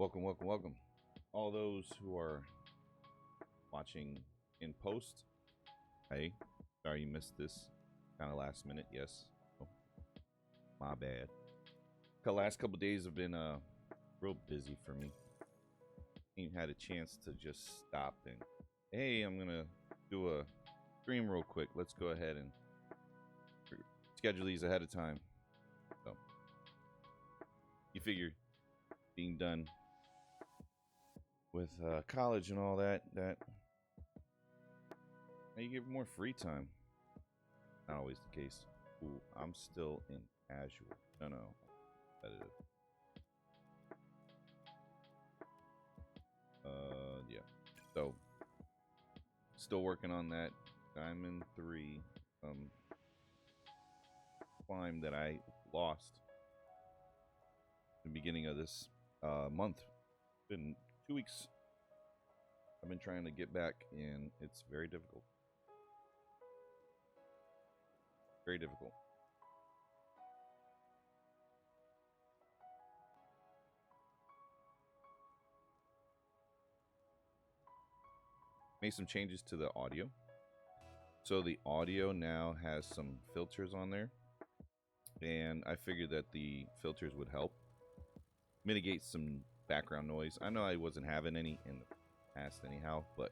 Welcome, welcome, welcome. All those who are watching in post, hey, sorry you missed this kind of last minute. Yes, oh, my bad. The last couple days have been real busy for me. Ain't had a chance to just stop and hey, I'm gonna do a stream real quick. Let's go ahead and schedule these ahead of time. So you figure being done with college and all that now you get more free time. Not always the case. Ooh, I'm still in casual. No, competitive. Yeah. So, still working on that Diamond 3 climb that I lost in the beginning of this month. It's been 2 weeks. I've been trying to get back, and it's very difficult. Very difficult. Made some changes to the audio. So the audio now has some filters on there. And I figured that the filters would help mitigate some background noise. I know I wasn't having any in the past anyhow, but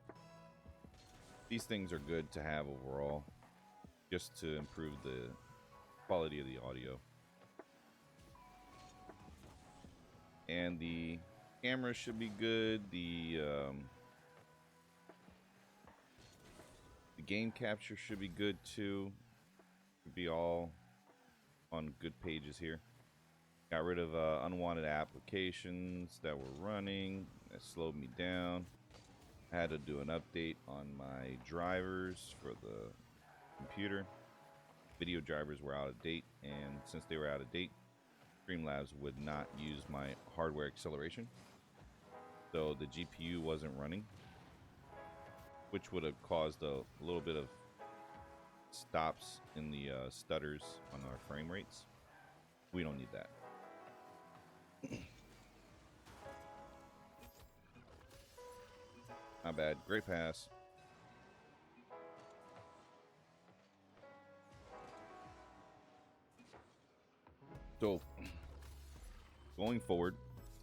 these things are good to have overall, just to improve the quality of the audio. And the camera should be good. The game capture should be good too. Should be all on good pages here. Got rid of unwanted applications that were running. That slowed me down. I had to do an update on my drivers for the computer. Video drivers were out of date, and since they were out of date, Streamlabs would not use my hardware acceleration. So the GPU wasn't running, which would have caused a little bit of stops in the stutters on our frame rates. We don't need that. Not bad. Great pass. So going forward,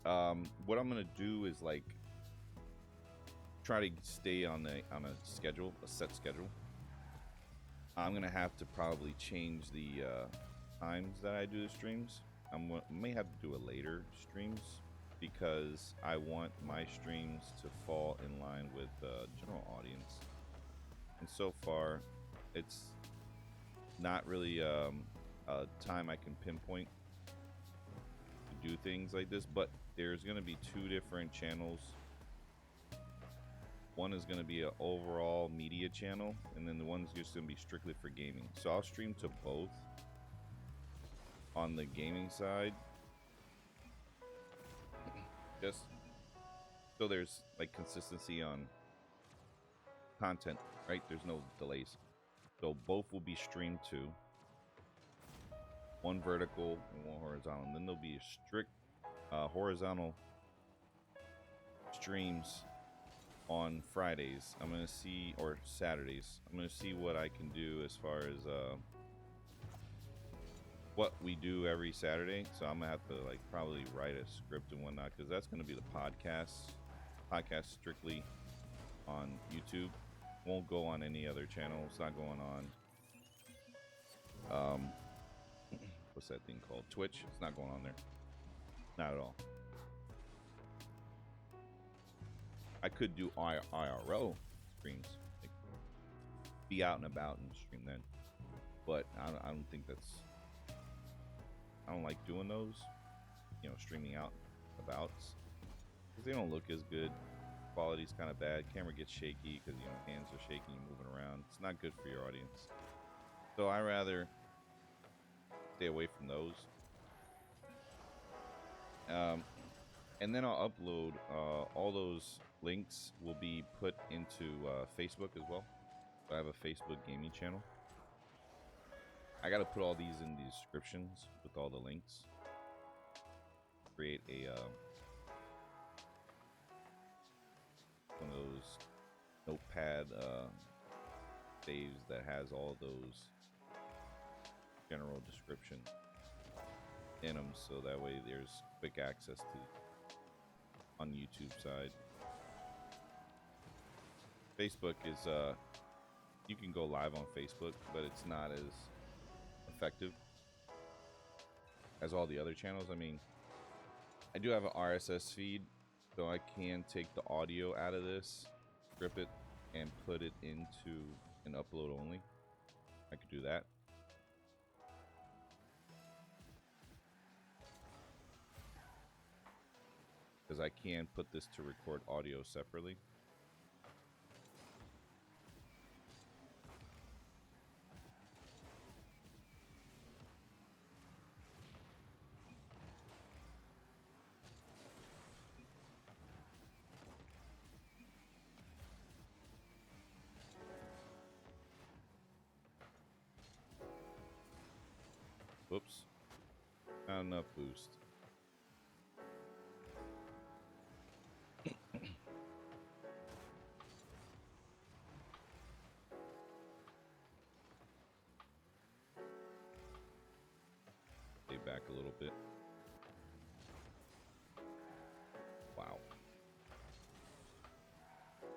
what I'm gonna do is like try to stay on a schedule, a set schedule. I'm gonna have to probably change the times that I do the streams. May have to do a later streams because I want my streams to fall in line with the general audience. And so far, it's not really a time I can pinpoint to do things like this, but there's going to be two different channels. One is going to be an overall media channel, and then the one's just going to be strictly for gaming. So I'll stream to both. On the gaming side, just so there's like consistency on content, right? There's no delays. So both will be streamed to, one vertical and one horizontal, and then there'll be a strict horizontal streams on Fridays. I'm gonna see, or Saturdays. I'm gonna see what I can do as far as what we do every Saturday. So I'm gonna have to like probably write a script and whatnot, because that's gonna be the podcast strictly on YouTube. Won't go on any other channel. It's not going on what's that thing called, Twitch. It's not going on there, not at all. I could do IRL streams, like be out and about and stream then, but I don't think that's, I don't like doing those, you know, streaming out about, because they don't look as good. Quality's kind of bad. Camera gets shaky because, you know, hands are shaking, you're moving around. It's not good for your audience. So I rather stay away from those. And then I'll upload all those links will be put into Facebook as well. So I have a Facebook gaming channel. I got to put all these in the descriptions with all the links. Create a one of those notepad saves that has all those general description in them, so that way there's quick access to on YouTube side. Facebook is you can go live on Facebook, but it's not as effective as all the other channels. I mean, I do have an RSS feed, so I can take the audio out of this, strip it, and put it into an upload only. I could do that. Because I can put this to record audio separately. Whoops. Not enough boost. Stay back a little bit. Wow.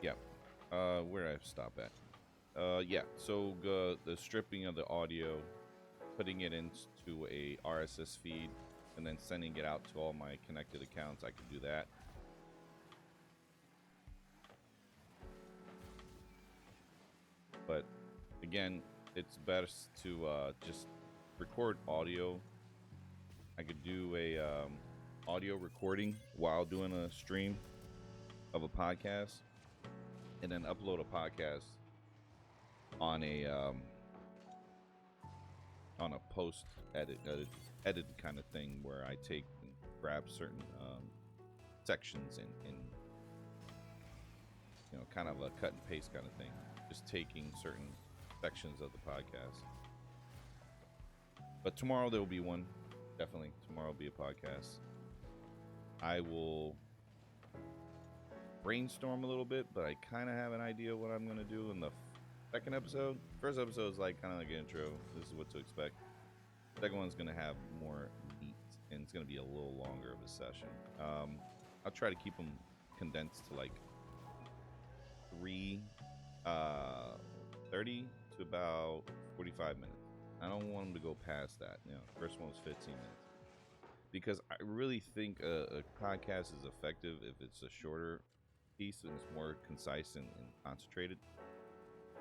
Yeah. Where did I stop at? Yeah. So the stripping of the audio, putting it into a RSS feed, and then sending it out to all my connected accounts, I could do that. But again, it's best to just record audio. I could do a audio recording while doing a stream of a podcast, and then upload a podcast on a post edited kind of thing, where I take and grab certain sections and you know, kind of a cut and paste kind of thing, just taking certain sections of the podcast. But tomorrow there will be one. Definitely tomorrow will be a podcast. I will brainstorm a little bit, but I kind of have an idea what I'm going to do in the second episode. First episode is like kind of like an intro. This is what to expect. Second one's going to have more meat, and it's going to be a little longer of a session. I'll try to keep them condensed to like 30 to about 45 minutes. I don't want them to go past that. You know, first one was 15 minutes. Because I really think a podcast is effective if it's a shorter piece and it's more concise and concentrated,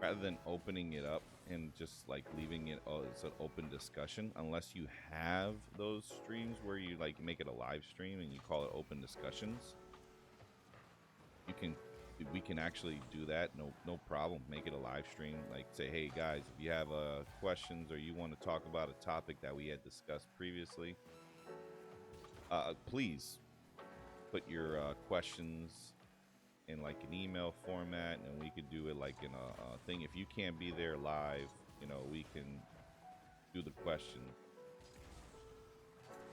rather than opening it up and just like leaving it as an open discussion. Unless you have those streams where you like make it a live stream and you call it open discussions, we can actually do that. No problem. Make it a live stream. Like say, hey guys, if you have questions or you want to talk about a topic that we had discussed previously, please put your questions in like an email format, and we could do it like in a thing. If you can't be there live, you know, we can do the question.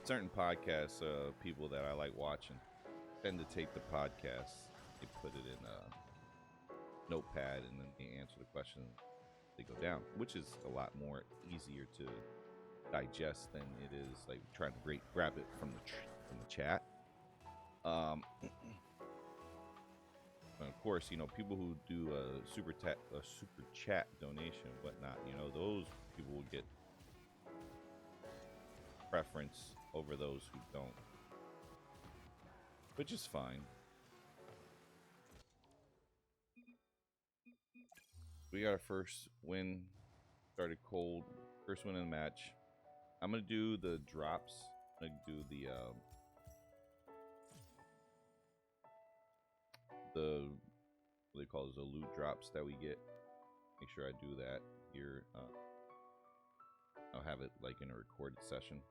Certain podcasts, people that I like watching, tend to take the podcast, they put it in a notepad, and then they answer the question. They go down, which is a lot more easier to digest than it is like trying to grab it from the chat. And of course, you know, people who do a super chat donation and whatnot, you know, those people will get preference over those who don't, which is fine. We got our first win, started cold, first win in the match. I'm gonna do the drops. I'm gonna do the what they call those, the loot drops that we get. Make sure I do that here. I'll have it like in a recorded session.